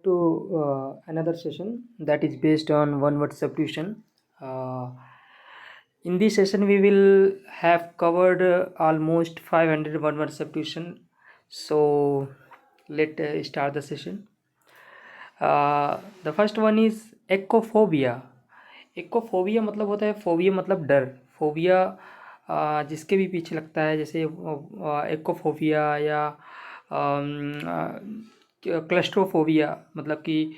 to another session that is based on one word substitution. In this session, we will have covered almost 500 one word substitution. So, let start the session. The first one is एक्कोफोबिया. एक्कोफोबिया मतलब होता है, phobia मतलब डर. Phobia जिसके भी पीछे लगता है, जैसे एक्कोफोबिया या क्लस्ट्रोफोबिया मतलब कि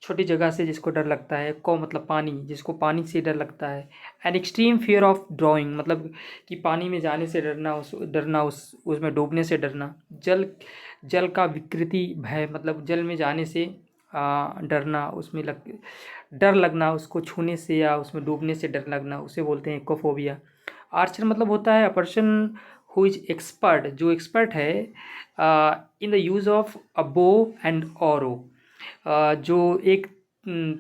छोटी जगह से जिसको डर लगता है. को मतलब पानी, जिसको पानी से डर लगता है. An extreme fear of drawing मतलब कि पानी में जाने से डरना, उसमें डूबने से डरना. जल का विकृति भय मतलब जल में जाने से डरना, उसमें डर लगना, उसको छूने से या उसमें डूबने से डर लगना, उसे बोलते हैं एक्वाफोबिया. आर्चर मतलब होता है a person who is expert, जो एक्सपर्ट है in the use of a bow and Auro, जो एक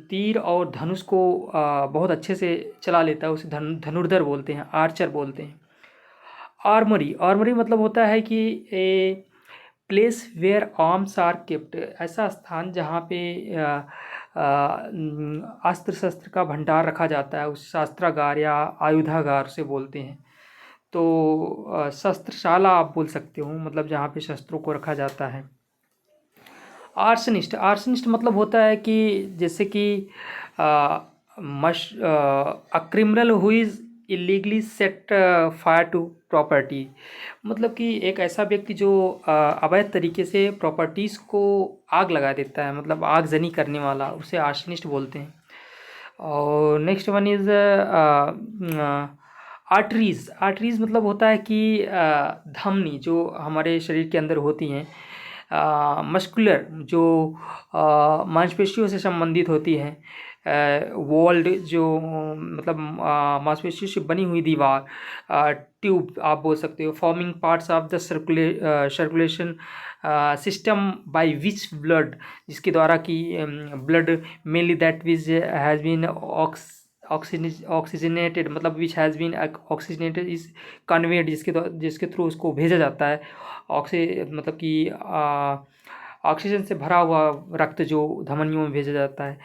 तीर और धनुष को बहुत अच्छे से चला लेता है, उसे धनुर्धर बोलते हैं, आर्चर बोलते हैं. आर्मरी मतलब होता है कि a place where arms are kept, ऐसा स्थान जहाँ पे अस्त्र शस्त्र का भंडार रखा जाता है, उस शास्त्रागार या आयुधागार से बोलते हैं. तो शस्त्रशाला आप बोल सकते हो, मतलब जहाँ पे शस्त्रों को रखा जाता है. आर्सनिस्ट मतलब होता है कि जैसे कि a criminal who is illegally set fire to property, मतलब कि एक ऐसा व्यक्ति जो अवैध तरीके से प्रॉपर्टीज़ को आग लगा देता है, मतलब आगजनी करने वाला, उसे आर्सनिस्ट बोलते हैं. और नेक्स्ट वन इज़ आर्टरीज़ मतलब होता है कि धमनी जो हमारे शरीर के अंदर होती हैं. मस्कुलर जो मांसपेशियों से संबंधित होती हैं. वॉल्ड जो मतलब मांसपेशियों से बनी हुई दीवार. ट्यूब आप बोल सकते हो. Forming parts of the circulation system by which blood, जिसके द्वारा कि blood mainly that which has been oxygenated मतलब which has been oxygenated is conveyed, जिसके थ्रू उसको भेजा जाता है. मतलब कि ऑक्सीजन से भरा हुआ रक्त जो धमनियों में भेजा जाता है,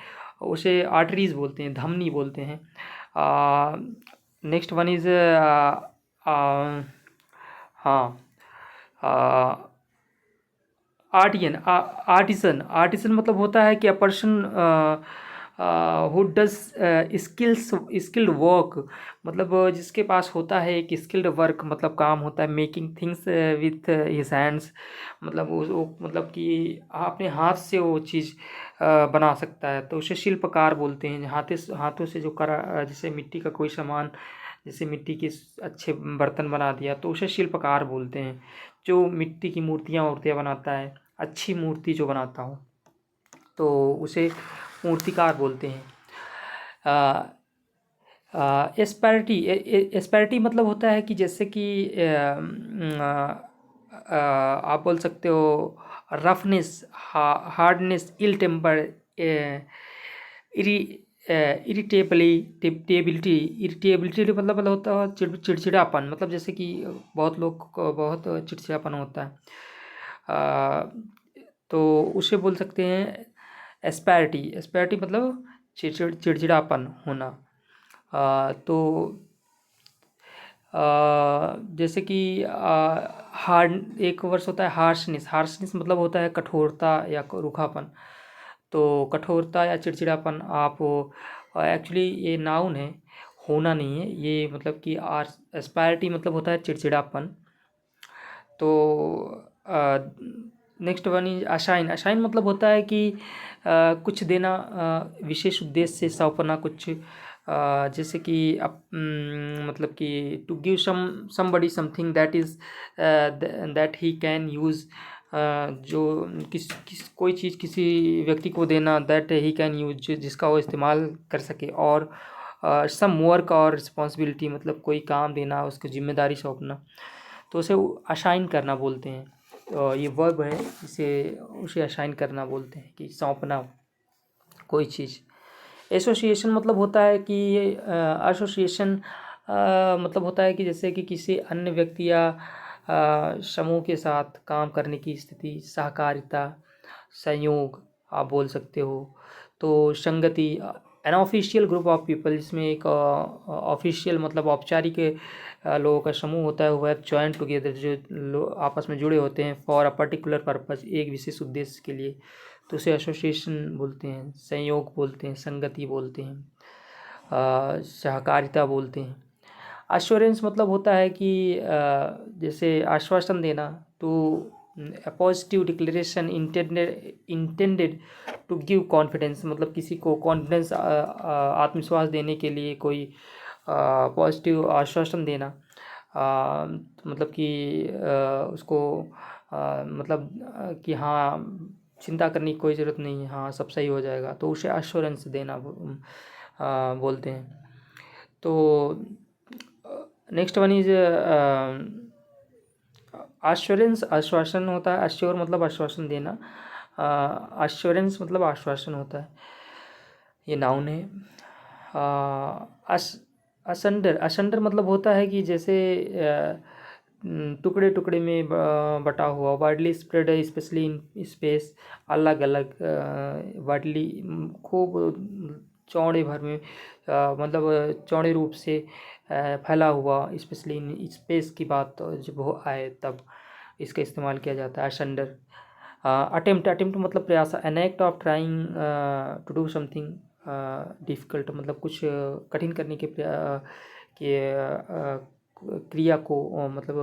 उसे आर्टरीज बोलते हैं, धमनी बोलते हैं. नेक्स्ट वन इज़ हाँ आर्टिसन मतलब होता है कि a person who does skilled work, मतलब जिसके पास होता है एक स्किल्ड वर्क, मतलब काम होता है, making things with his hands, मतलब वो मतलब कि अपने हाथ से वो चीज़ बना सकता है, तो उसे शिल्पकार बोलते हैं. हाथों से जो करा, जैसे मिट्टी का कोई सामान, जैसे मिट्टी के अच्छे बर्तन बना दिया, तो उसे शिल्पकार बोलते हैं. जो मिट्टी की मूर्तियाँ बनाता है, अच्छी मूर्ति जो बनाता हो, तो उसे मूर्तिकार बोलते हैं. एस्पैरिटी मतलब होता है कि जैसे कि आप बोल सकते हो रफनेस, हार्डनेस, इल टेम्पर, इरिटेबिलिटी मतलब होता है चिड़चिड़ापन, मतलब जैसे कि बहुत लोग को बहुत चिड़चिड़ापन होता है, तो उसे बोल सकते हैं एस्पैरिटी मतलब चिड़चिड़ापन होना. तो जैसे कि हार्ड एक वर्ष होता है हार्शनेस मतलब होता है कठोरता या रूखापन. तो कठोरता या चिड़चिड़ापन आप एक्चुअली ये नाउन है, होना नहीं है ये, मतलब कि एस्पैरिटी मतलब होता है चिड़चिड़ापन. तो नेक्स्ट वन इज अशाइन मतलब होता है कि कुछ देना, विशेष उद्देश्य से सौंपना कुछ, जैसे कि मतलब कि to give somebody something that is that he can use, जो कोई चीज़ किसी व्यक्ति को देना दैट ही कैन यूज, जिसका वो इस्तेमाल कर सके. और सम वर्क और रिस्पॉन्सिबिलिटी मतलब कोई काम देना, उसको जिम्मेदारी सौंपना, तो उसे अशाइन करना बोलते हैं. तो ये वर्ब है, उसे अशाइन करना बोलते हैं कि सौंपना कोई चीज़. एसोसिएशन मतलब होता है कि एसोसिएशन मतलब होता है कि जैसे कि किसी अन्य व्यक्ति या समूह के साथ काम करने की स्थिति, सहकारिता, संयोग, आप बोल सकते हो। तो संगति, an official group of people, जिसमें एक ऑफिशियल मतलब औपचारिक लोगों का समूह होता है, वो है जॉइंट टुगेदर, जो लोग आपस में जुड़े होते हैं फॉर अ पर्टिकुलर पर्पस, एक विशेष उद्देश्य के लिए, तो उसे एसोसिएशन बोलते हैं, संयोग बोलते हैं, संगति बोलते हैं, सहकारिता बोलते हैं। अश्योरेंस मतलब होता है कि जैसे आश्वासन देना, to a positive declaration intended to give confidence, मतलब किसी को कॉन्फिडेंस आत्मविश्वास देने के लिए कोई पॉजिटिव आश्वासन देना, मतलब कि उसको मतलब कि हाँ चिंता करने की कोई ज़रूरत नहीं है, हाँ सब सही हो जाएगा, तो उसे एश्योरेंस देना बोलते हैं। तो नेक्स्ट वन इज आश्योरेंस, आश्वासन होता है, अश्योर मतलब आश्वासन देना, आश्योरेंस मतलब आश्वासन होता है, ये नाउन है। असंडर, असंडर मतलब होता है कि जैसे टुकड़े टुकड़े में बटा हुआ, widely spread specially in space, अलग अलग, वाइडली खूब चौड़े भर में, मतलब चौड़े रूप से फैला हुआ, स्पेशली इन स्पेस की बात जब हो आए तब इसका इस्तेमाल किया जाता है असंडर। अटेम्प्ट, अटेम्प्ट मतलब प्रयास, an act of trying to do something difficult, मतलब कुछ कठिन करने के क्रिया को मतलब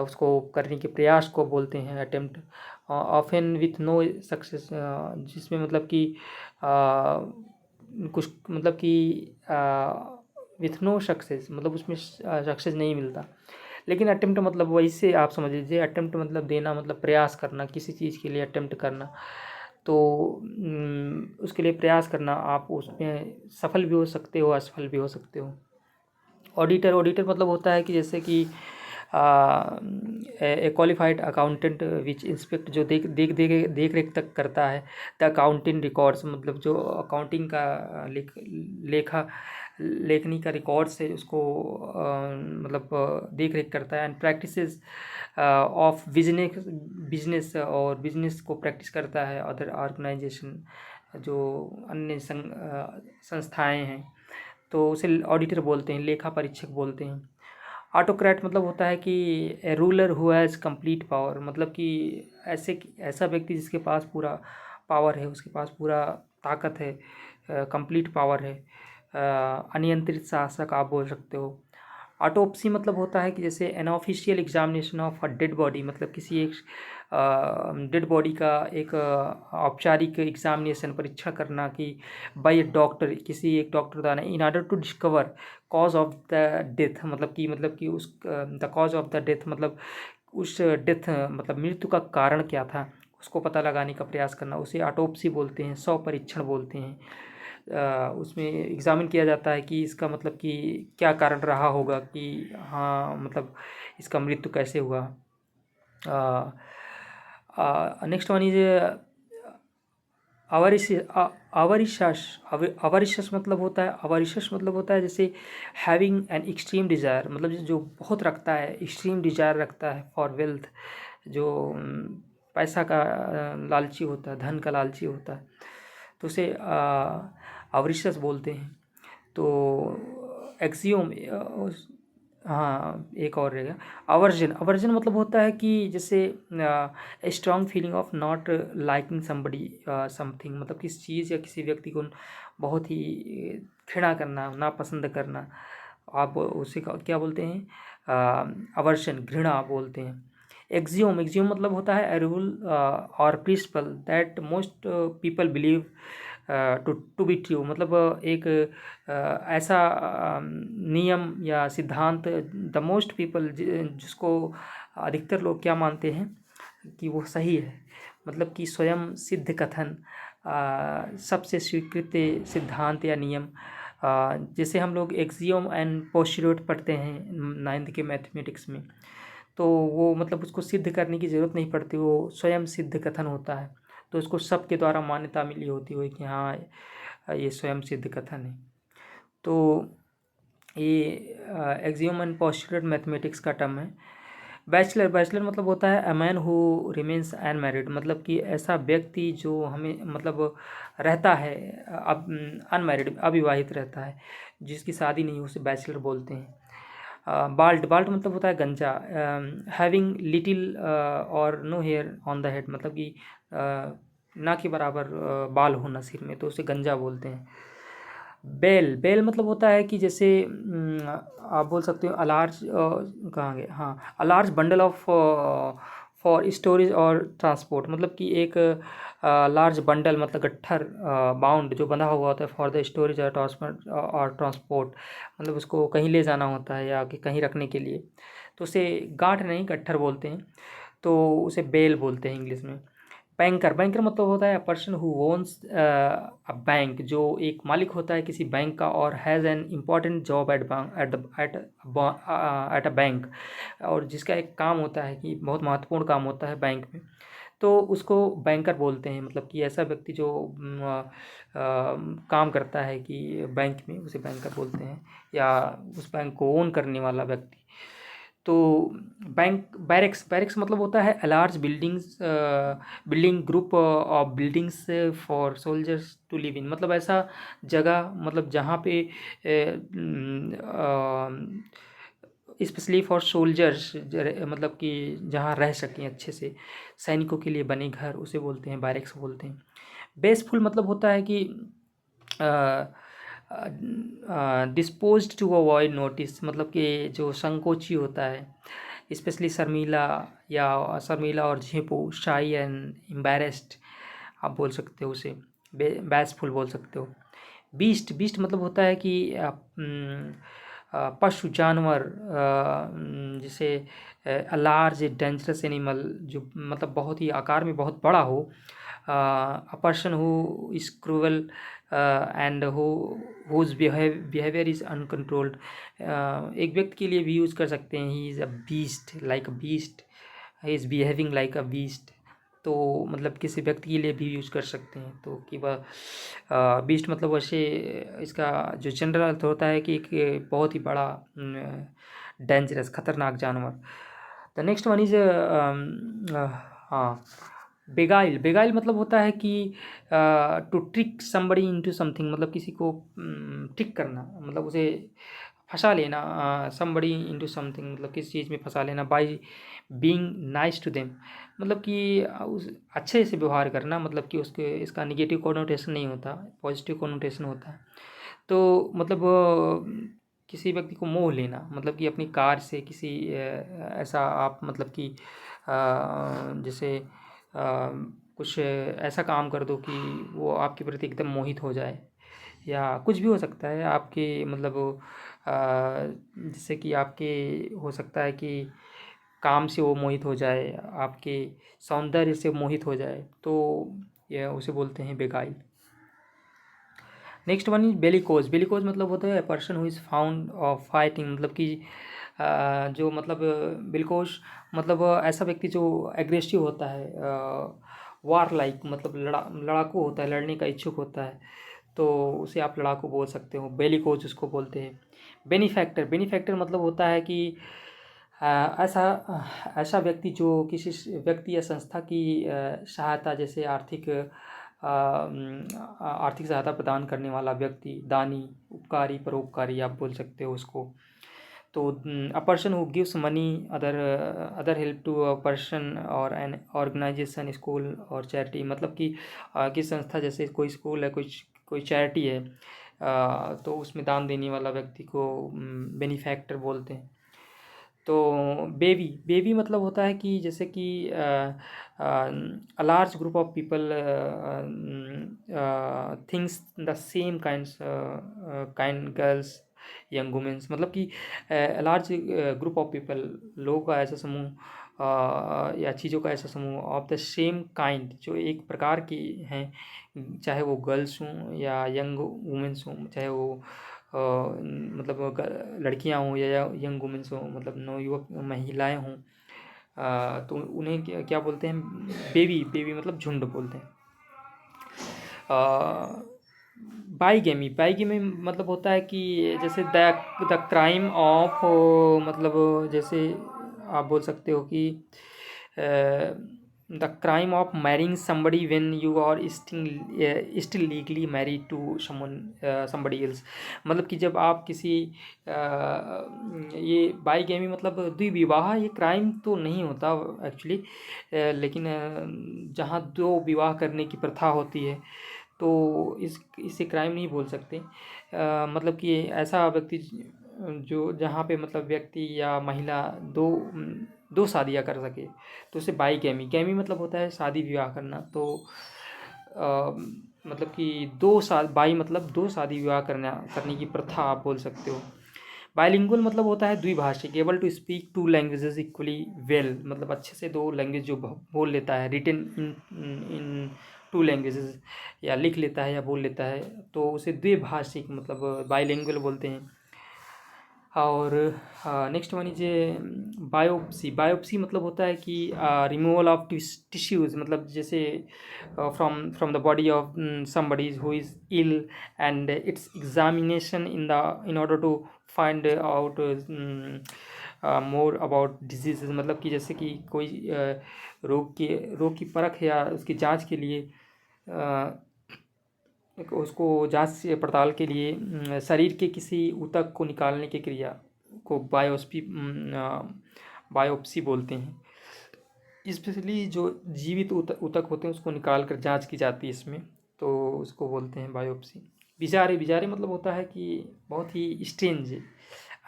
उसको करने के प्रयास को बोलते हैं attempt. Often with no success, जिसमें मतलब कि कुछ मतलब कि विथ नो सक्सेस, मतलब उसमें सक्सेस नहीं मिलता। लेकिन अटेम्प्ट मतलब वही से आप समझ लीजिए, अटेम्प्ट मतलब देना, मतलब प्रयास करना, किसी चीज़ के लिए अटेम्प्ट करना, तो उसके लिए प्रयास करना, आप उसमें सफल भी हो सकते हो, असफल भी हो सकते हो। ऑडिटर, ऑडिटर मतलब होता है कि जैसे कि ए क्वालिफाइड अकाउंटेंट विच इंस्पेक्ट, जो देख रेख तक करता है, द अकाउंटिंग रिकॉर्ड्स, मतलब जो अकाउंटिंग का लेखा लेखनी का रिकॉर्ड्स है उसको मतलब देख रेख करता है। एंड प्रैक्टिसेस ऑफ बिजनेस, और बिजनेस को प्रैक्टिस करता है। अदर ऑर्गेनाइजेशन, जो अन्य संस्थाएं हैं, तो उसे ऑडिटर बोलते हैं, लेखा परीक्षक बोलते हैं। ऑटोक्रेट मतलब होता है कि ए ruler who has complete power, मतलब कि ऐसा व्यक्ति जिसके पास पूरा पावर है, उसके पास पूरा ताकत है, कंप्लीट पावर है। अनियंत्रित शासक आप बोल सकते हो। ऑटोप्सी मतलब होता है कि जैसे an official examination of a dead body, मतलब किसी एक डेड बॉडी का एक औपचारिक एग्जामिनेशन, परीक्षण करना कि बाय ए डॉक्टर, किसी एक डॉक्टर द्वारा, in order to discover cause of the death, मतलब कि उस the cause of the death, मतलब उस डेथ मतलब मृत्यु का कारण क्या था, उसको पता लगाने का प्रयास करना, उसे ऑटोप्सी बोलते हैं, शव परीक्षण बोलते हैं। उसमें एग्ज़ामिन किया जाता है कि इसका मतलब कि क्या कारण रहा होगा, कि हाँ मतलब इसका मृत्यु कैसे हुआ। नेक्स्ट वन इज अवरिशस, अवरिशस मतलब होता है, अवरिशस मतलब होता है जैसे हैविंग एन एक्सट्रीम डिज़ायर, मतलब जो बहुत रखता है, एक्सट्रीम डिज़ायर रखता है फॉर वेल्थ, जो पैसा का लालची होता है, धन का लालची होता है, तो उसे अवरिशस बोलते हैं। तो एक्सियोम, हाँ एक और रहेगा अवर्जन, अवर्जन मतलब होता है कि जैसे strong feeling of not liking somebody something, मतलब किसी चीज़ या किसी व्यक्ति को बहुत ही घृणा करना, नापसंद करना, आप उसे क्या बोलते हैं, अवर्जन, घृणा बोलते हैं। एक्सियोम, एक्सियोम मतलब होता है a rule or principle that most people believe to be true, मतलब एक ऐसा नियम या सिद्धांत, द मोस्ट पीपल, जिसको अधिकतर लोग क्या मानते हैं कि वो सही है, मतलब कि स्वयं सिद्ध कथन, सबसे स्वीकृत सिद्धांत या नियम, जैसे हम लोग एक्सियोम एंड पोस्टुलेट पढ़ते हैं 9th के मैथमेटिक्स में, तो वो मतलब उसको सिद्ध करने की ज़रूरत नहीं पड़ती, वो स्वयं सिद्ध कथन होता है, तो उसको सबके द्वारा मान्यता मिली होती है कि हाँ ये स्वयं सिद्ध कथन है। तो ये एक्सियोम एंड पोस्टुलेट मैथमेटिक्स का टर्म है। बैचलर बैचलर मतलब होता है a man who remains unmarried, मतलब कि ऐसा व्यक्ति जो हमें मतलब रहता है अब अनमैरिड, अविवाहित रहता है, जिसकी शादी नहीं, उसे बैचलर बोलते हैं। बाल्ड बाल्ड मतलब होता है गंजा। Having little or no hair on the head, मतलब कि ना के बराबर बाल होना सिर में, तो उसे गंजा बोलते हैं। बेल बेल मतलब होता है कि जैसे आप बोल सकते हो अलार्ज, कहाँ गए, हाँ, a large bundle of for storage और ट्रांसपोर्ट, मतलब कि एक लार्ज बंडल मतलब गट्ठर, बाउंड जो बंधा हुआ होता है फॉर द स्टोरेज और ट्रांसपोर्ट, मतलब उसको कहीं ले जाना होता है या कि कहीं रखने के लिए, तो उसे गांठ नहीं गट्ठर बोलते हैं, तो उसे बेल बोलते हैं इंग्लिश में। बैंकर बैंकर मतलब होता है person who owns a bank, जो एक मालिक होता है किसी बैंक का, और has an important job at a bank, और जिसका एक काम होता है कि बहुत महत्वपूर्ण काम होता है बैंक में, तो उसको बैंकर बोलते हैं, मतलब कि ऐसा व्यक्ति जो काम करता है कि बैंक में, उसे बैंकर बोलते हैं, या उस बैंक को ओन करने वाला व्यक्ति। तो बैंक बैरेक्स बैरेक्स मतलब होता है large building group of buildings for soldiers to live in, मतलब ऐसा जगह, मतलब जहाँ पे स्पेशली फॉर सोल्जर्स, मतलब कि जहाँ रह सकें अच्छे से, सैनिकों के लिए बने घर, उसे बोलते हैं बैरेक्स बोलते हैं। बेसफुल मतलब होता है कि डिस्पोज्ड टू अवॉइड नोटिस, मतलब कि जो संकोची होता है, स्पेशली शर्मीला, या शर्मीला और झेपू, शाई एंड एम्बैरेस्ड, आप बोल सकते हो उसे बैसफुल बोल सकते हो। बीस्ट बीस्ट मतलब होता है कि पशु जानवर, जैसे लार्ज डेंजरस एनिमल, जो मतलब बहुत ही आकार में बहुत बड़ा हो, a person who is cruel and whose behaviour is uncontrolled, एक व्यक्ति के लिए भी यूज़ कर सकते हैं, he is a beast, like a beast, he is behaving like a beast, तो मतलब किसी व्यक्ति के लिए भी यूज़ कर सकते हैं, तो कि वह बीस्ट मतलब वैसे इसका जो जनरल अर्थ होता है कि एक बहुत ही बड़ा डेंजरस खतरनाक जानवर। द नेक्स्ट वन इज हाँ, बेगाइल बेगाइल मतलब होता है कि to trick somebody into something, मतलब किसी को ट्रिक करना, मतलब उसे फंसा लेना, समबडी इनटू समथिंग मतलब किसी चीज़ में फंसा लेना, by being nice to them, मतलब कि उस अच्छे से व्यवहार करना, मतलब कि उसके इसका निगेटिव कोनोटेशन नहीं होता, पॉजिटिव कोनोटेशन होता है। तो मतलब किसी व्यक्ति को मोह लेना, मतलब कि अपनी कार से किसी ऐसा आप मतलब कि जैसे कुछ ऐसा काम कर दो कि वो आपके प्रति एकदम मोहित हो जाए, या कुछ भी हो सकता है आपके मतलब जैसे कि आपके हो सकता है कि काम से वो मोहित हो जाए, आपके सौंदर्य से मोहित हो जाए, तो ये उसे बोलते हैं beguile. Next one is bellicose bellicose मतलब होता है person who is found of fighting, मतलब कि जो मतलब बिलकोश मतलब ऐसा व्यक्ति जो एग्रेसिव होता है, वार लाइक, मतलब लड़ाकू होता है, लड़ने का इच्छुक होता है, तो उसे आप लड़ाकू बोल सकते हो, बेलिकोज उसको बोलते हैं। बेनिफैक्टर बेनिफैक्टर मतलब होता है कि ऐसा व्यक्ति जो किसी व्यक्ति या संस्था की सहायता, जैसे आर्थिक सहायता प्रदान करने वाला व्यक्ति, दानी, उपकारी, परोपकारी आप बोल सकते हो उसको। तो a person who gives money other help to a person or an organisation, school or charity, मतलब कि किस संस्था, जैसे कोई स्कूल है, कोई चैरिटी है, तो उसमें दान देने वाला व्यक्ति को बेनिफैक्टर बोलते हैं। तो बेबी बेबी मतलब होता है कि जैसे कि a large group of people things the same kind girls young womens, मतलब कि लार्ज ग्रुप ऑफ पीपल, लोगों का ऐसा समूह, या चीज़ों का ऐसा समूह, ऑफ द सेम काइंड, जो एक प्रकार की हैं, चाहे वो गर्ल्स हों या यंग वुमेन्स हों, चाहे वो मतलब लड़कियां हों या यंग वुमेन्स हों, मतलब नवयुवक महिलाएं हों, तो उन्हें क्या बोलते हैं, बेबी बेबी मतलब झुंड बोलते हैं। बाईगेमी मतलब होता है कि जैसे द क्राइम ऑफ, मतलब जैसे आप बोल सकते हो कि the crime of marrying somebody when you are still legally married to someone somebody else. मतलब कि जब आप किसी ये बाईगैमी मतलब द्विविवाह, ये क्राइम तो नहीं होता एक्चुअली, लेकिन जहाँ दो विवाह करने की प्रथा होती है तो इसे क्राइम नहीं बोल सकते। मतलब कि ऐसा व्यक्ति जो जहाँ पे मतलब व्यक्ति या महिला दो शादियाँ कर सके तो उसे बाईगैमी, गैमी मतलब होता है शादी विवाह करना। तो मतलब कि बाई मतलब दो शादी विवाह करने की प्रथा आप बोल सकते हो। बाइलिंगुअल मतलब होता है द्विभाषिक, able to speak two languages equally well, मतलब अच्छे से दो लैंग्वेज जो बोल लेता है, रिटन इन टू लैंग्वेजेस, या लिख लेता है या बोल लेता है, तो उसे द्विभाषिक मतलब बाइलिंगुअल बोलते हैं। और next one is biopsy. Biopsy मतलब होता है कि रिमूवल ऑफ टिश्यूज, मतलब जैसे from the body of somebody who is ill and its examination in order to find out more about diseases। मतलब कि जैसे कि कोई रोग की परख या उसकी जांच के लिए उसको जांच से पड़ताल के लिए शरीर के किसी ऊतक को निकालने की क्रिया को बायोप्सी बोलते हैं। स्पेशली जो जीवित ऊतक होते हैं उसको निकाल कर जाँच की जाती है इसमें, तो उसको बोलते हैं बायोप्सी। विजारे, विजारे मतलब होता है कि बहुत ही strange,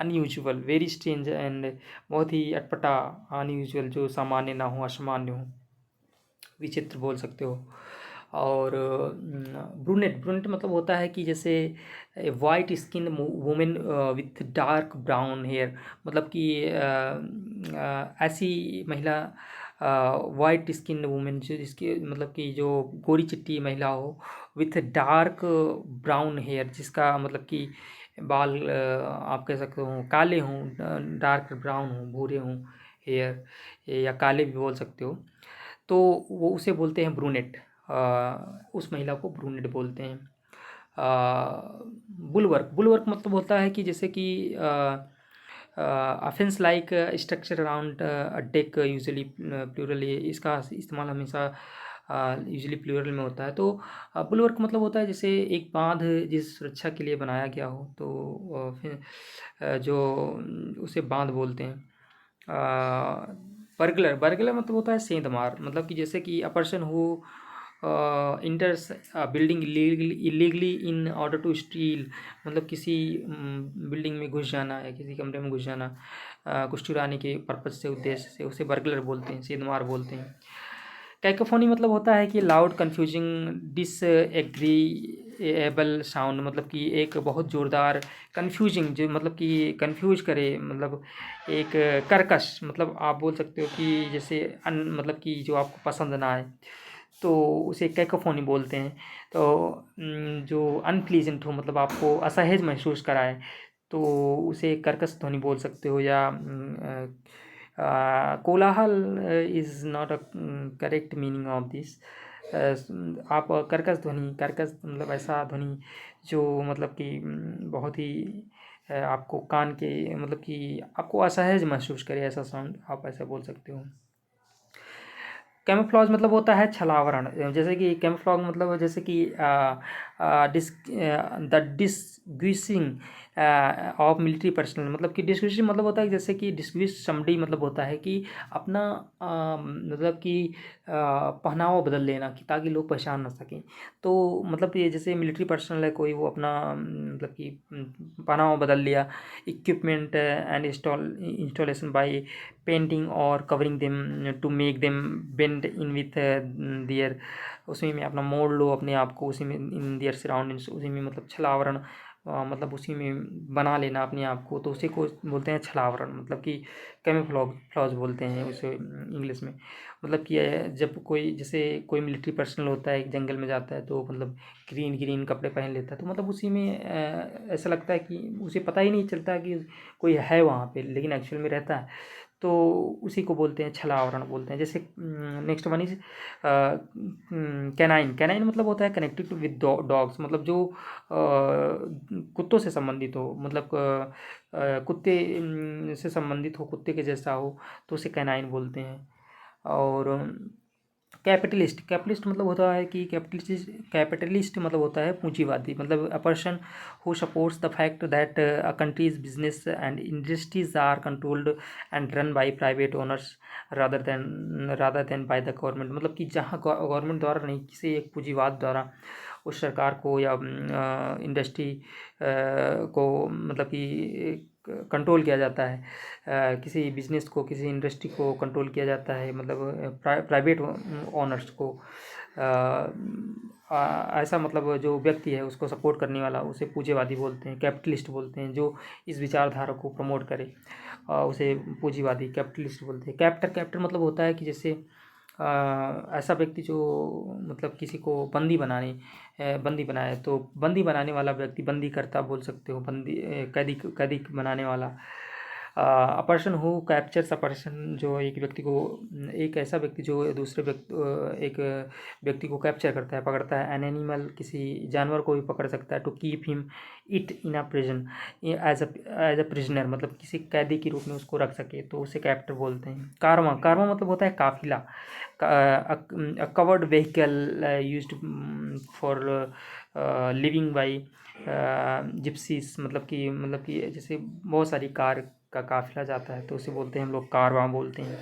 unusual, very strange and बहुत ही अटपटा, अनयूजुअल, जो सामान्य ना हो, असामान्य हो, विचित्र बोल सकते हो। और ब्रूनेट, ब्रूनेट मतलब होता है कि जैसे white skin women with dark brown hair, मतलब कि ऐसी महिला, वाइट स्किन वुमेन जिसकी मतलब कि जो गोरी चिट्टी महिला हो, विथ डार्क ब्राउन हेयर, जिसका मतलब कि बाल आप कह सकते हो काले हों, डार्क ब्राउन हों, भूरे हों हेयर, या काले भी बोल सकते हो, तो वो उसे बोलते हैं ब्रूनेट। उस महिला को ब्रूनेट बोलते हैं। बुलवर्क, बुलवर्क मतलब होता है कि जैसे कि a fence like structure around deck, usually plural, इसका इस्तेमाल हमेशा यूजुअली प्लूरल में होता है। तो बुलवर्क मतलब होता है जैसे एक बांध जिस सुरक्षा के लिए बनाया गया हो, तो फिर जो उसे बांध बोलते हैं। बर्गलर, बर्गलर मतलब होता है सेंधमार, मतलब कि जैसे कि a person who enters building illegally in order to steal, मतलब किसी बिल्डिंग में घुस जाना या किसी कमरे में घुस जाना कुछ चुराने के पर्पज से, उद्देश्य से, उसे बर्गलर बोलते हैं, सेंधमार बोलते हैं। कैकोफोनी मतलब होता है कि लाउड, कन्फ्यूजिंग, डिसएग्रीएबल साउंड, मतलब कि एक बहुत ज़ोरदार, कन्फ्यूजिंग जो मतलब कि कन्फ्यूज करे, मतलब एक कर्कश, मतलब आप बोल सकते हो कि जैसे मतलब कि जो आपको पसंद ना आए तो उसे कैकोफोनी बोलते हैं। तो जो अनप्लीजेंट हो, मतलब आपको असहज महसूस कराए, तो उसे कर्कश ध्वनि बोल सकते हो। या कोलाहल is not a correct meaning of this. आप कर्कश ध्वनि, कर्कश मतलब ऐसा ध्वनि जो मतलब कि बहुत ही आपको कान के मतलब कि आपको असहज महसूस करे, ऐसा साउंड आप ऐसा बोल सकते हो। कैमोफ्लॉज मतलब होता है छलावरण, जैसे कि कैमोफ्लॉग मतलब जैसे कि द डिस्ग्विशिंग ऑफ मिलिट्री पर्सनल, मतलब कि डिस्ग्विशिंग मतलब होता है जैसे कि डिस्ग्विश समडी मतलब होता है कि अपना मतलब कि पहनावा बदल लेना कि ताकि लोग पहचान ना सकें। तो मतलब ये जैसे मिलिट्री पर्सनल है कोई, वो अपना मतलब कि पहनावा बदल लिया, equipment and installation by painting और covering them to make them bend in with their, उसी में अपना मोड़ लो अपने आप को, उसी में इन देयर सराउंडिंग्स, उसी में मतलब छलावरण, मतलब उसी में बना लेना अपने आप को, तो उसी को बोलते हैं छलावरण, मतलब कि कैमोफ्लॉज बोलते हैं उसे इंग्लिश में। मतलब कि जब कोई जैसे कोई मिलिट्री पर्सनल होता है, एक जंगल में जाता है, तो मतलब ग्रीन ग्रीन कपड़े पहन लेता है, तो मतलब उसी में ऐसा लगता है कि उसे पता ही नहीं चलता कि कोई है वहाँ पे, लेकिन एक्चुअल में रहता है। तो उसी को बोलते हैं छला आवरण बोलते हैं। जैसे next one is canine. Canine मतलब होता है कनेक्टेड विद डॉग्स, मतलब जो कुत्तों से संबंधित हो, मतलब कुत्ते से संबंधित हो, कुत्ते के जैसा हो, तो उसे कैनाइन बोलते हैं। और कैपिटलिस्ट, कैपिटलिस्ट मतलब होता है कि कैपिटलिस्ट मतलब होता है पूंजीवादी, मतलब a person who supports the fact that a country's business and industries are controlled and run by private owners rather than by the government, मतलब कि जहाँ गवर्नमेंट द्वारा नहीं, किसी एक पूंजीवाद द्वारा उस सरकार को या इंडस्ट्री को मतलब कि कंट्रोल किया जाता है, किसी बिजनेस को, किसी इंडस्ट्री को कंट्रोल किया जाता है, मतलब प्राइवेट ओनर्स को ऐसा, मतलब जो व्यक्ति है उसको सपोर्ट करने वाला, उसे पूंजीवादी बोलते हैं, कैपिटलिस्ट बोलते हैं। जो इस विचारधारा को प्रमोट करे उसे पूंजीवादी कैपिटलिस्ट बोलते हैं। कैप्टर मतलब होता है कि जैसे ऐसा व्यक्ति जो मतलब किसी को बंदी बनाए, तो बंदी बनाने वाला व्यक्ति बंदी करता बोल सकते हो, कैदी बनाने वाला। अ person who captures a person, जो एक व्यक्ति को, एक ऐसा व्यक्ति जो दूसरे एक व्यक्ति को कैप्चर करता है, पकड़ता है। एन एनिमल, किसी जानवर को भी पकड़ सकता है। To keep him it in a prison, as a prisoner, मतलब किसी कैदी के रूप में उसको रख सके, तो उसे कैप्टर बोलते हैं। कारवां, कारवां मतलब होता है काफिला, covered vehicle for living by gypsies, मतलब कि जैसे बहुत सारी कार का काफिला जाता है, तो उसे बोलते हैं हम लोग कारवां बोलते हैं।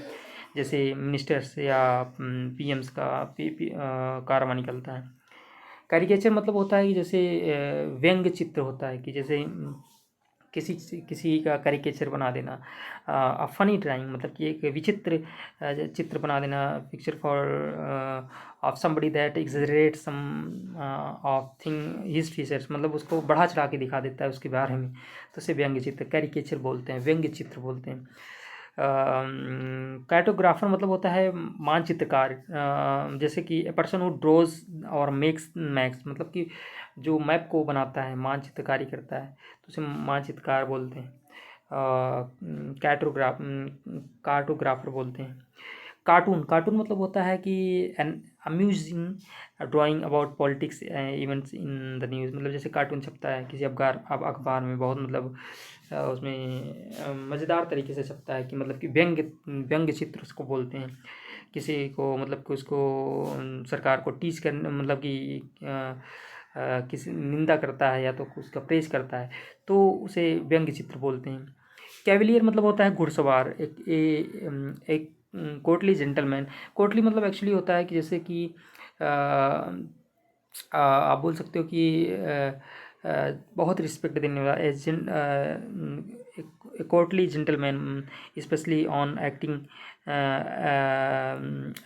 जैसे मिनिस्टर्स या पीएम्स का कारवां निकलता है। कैरिकेचर मतलब होता है कि जैसे व्यंग्य चित्र होता है, कि जैसे किसी किसी का कैरिकेचर बना देना। फनी ड्राइंग मतलब कि एक विचित्र चित्र बना देना, picture for of somebody that exaggerate some of thing his features, मतलब उसको बढ़ा चढ़ा के दिखा देता है उसके बारे में, तो उसे व्यंग्य चित्र, कैरिकेचर बोलते हैं, व्यंग्य चित्र बोलते हैं। कार्टोग्राफर मतलब होता है मानचित्रकार, जैसे कि ए पर्सन हु ड्रॉज और मेक्स मैप्स, मतलब कि जो मैप को बनाता है, मानचित्रकारी करता है, तो उसे मानचित्रकार बोलते हैं। कैटोग्राफ कार्टोग्राफर बोलते हैं। कार्टून, कार्टून मतलब होता है कि an amusing drawing about politics events in the news, मतलब जैसे कार्टून छपता है किसी अखबार में, बहुत मतलब उसमें मज़ेदार तरीके से छपता है, कि मतलब कि व्यंग्य चित्र उसको बोलते हैं। किसी को मतलब कि उसको सरकार को टीच करने, मतलब कि किसी निंदा करता है या तो उसका प्रेज़ करता है, तो उसे व्यंग्य चित्र बोलते हैं। कैवलियर मतलब होता है घुड़सवार, एक कोर्टली जेंटलमैन। कोर्टली मतलब एक्चुअली होता है कि जैसे कि आप बोल सकते हो कि बहुत रिस्पेक्ट देने वाला, courtly gentleman, specially on acting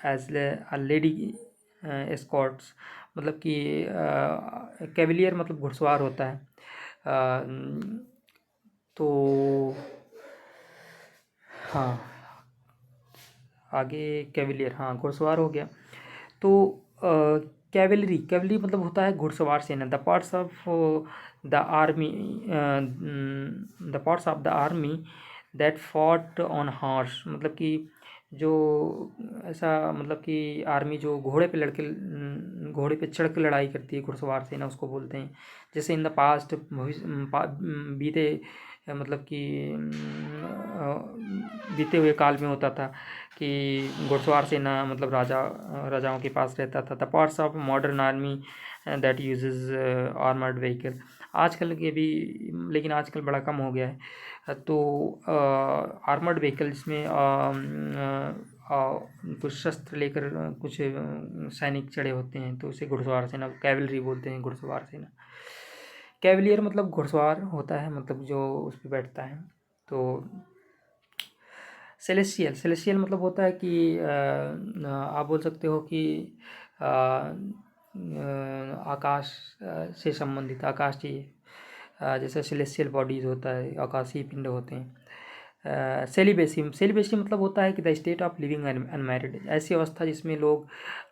as a lady escorts, मतलब कि कैवलियर मतलब घुड़सवार होता है। तो हाँ, आगे कैवलियर, हाँ घुड़सवार हो गया। तो कैवलरी, कैवलरी मतलब होता है घुड़सवार सेना। The parts of the army, the parts of the army that fought on horse, मतलब कि जो ऐसा, मतलब कि आर्मी जो घोड़े पे चढ़ के लड़ाई करती है, घुड़सवार सेना उसको बोलते हैं। जैसे इन द पास्ट, बीते मतलब कि बीते हुए काल में होता था कि घुड़सवार सेना मतलब राजाओं के पास रहता था। The parts of modern army that uses armoured vehicle, आजकल के भी, लेकिन आजकल बड़ा कम हो गया है। तो आर्मर्ड व्हीकल जिसमें कुछ शस्त्र लेकर कुछ सैनिक चढ़े होते हैं, तो उसे घुड़सवार सेना, कैवलरी बोलते हैं, घुड़सवार सेना। कैवलियर मतलब घुड़सवार होता है, मतलब जो उस पर बैठता है। तो सेलेस्टियल, सेलेस्टियल मतलब होता है कि आप बोल सकते हो कि आकाश से संबंधित, आकाश चाहिए, जैसे सेलेस्टियल बॉडीज़ होता है, आकाशीय पिंड होते हैं। सेलिबेसी, सेलिबेसी मतलब होता है कि the state of living unmarried, ऐसी अवस्था जिसमें लोग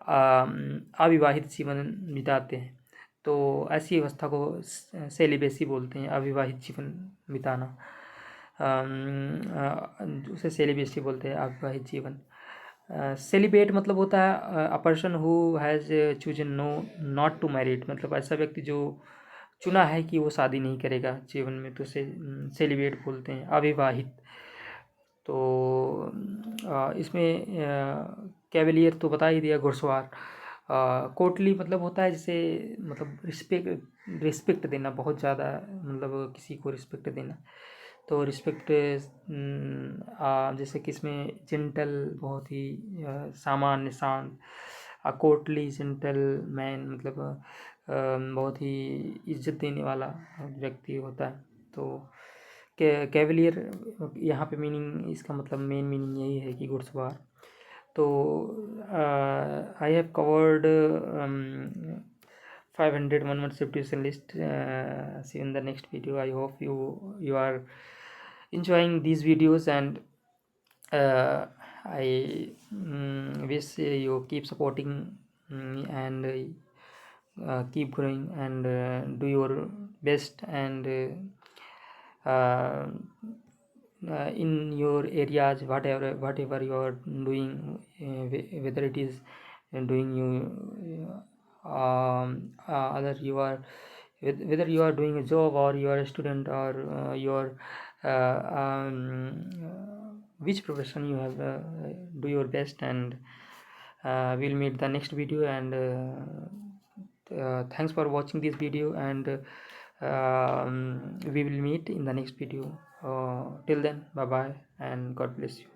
अविवाहित जीवन बिताते हैं, तो ऐसी अवस्था को सेलिबेसी बोलते हैं, अविवाहित जीवन बिताना। उसे सेलिबेसी बोलते हैं, अविवाहित जीवन। सेलिब्रेट मतलब होता है a person who has chosen no not to married, मतलब ऐसा व्यक्ति जो चुना है कि वो शादी नहीं करेगा जीवन में, तो उसे सेलिब्रेट बोलते हैं, अविवाहित। तो इसमें कैवलियर तो बता ही दिया, घुड़सवार। कोर्टली मतलब होता है जैसे, मतलब रिस्पेक्ट देना बहुत ज़्यादा, मतलब किसी को रिस्पेक्ट देना। तो रिस्पेक्ट जैसे कि इसमें जेंटल बहुत ही सामान्य शांत, कोर्टली जेंटल मैन मतलब बहुत ही इज्जत देने वाला व्यक्ति होता है। तो कैवलियर यहाँ पे मीनिंग, इसका मतलब मेन मीनिंग यही है कि घुड़सवार। तो I have covered 500 1 month distribution list. See you in the next video. I hope you are enjoying these videos, and I wish you keep supporting me, and keep growing, and do your best, and in your areas, whatever you are doing, whether it is doing you other you are, whether you are doing a job, or you are a student, or which profession you have, do your best, and we'll meet the next video. And thanks for watching this video, and we will meet in the next video. Till then, bye bye, and God bless you.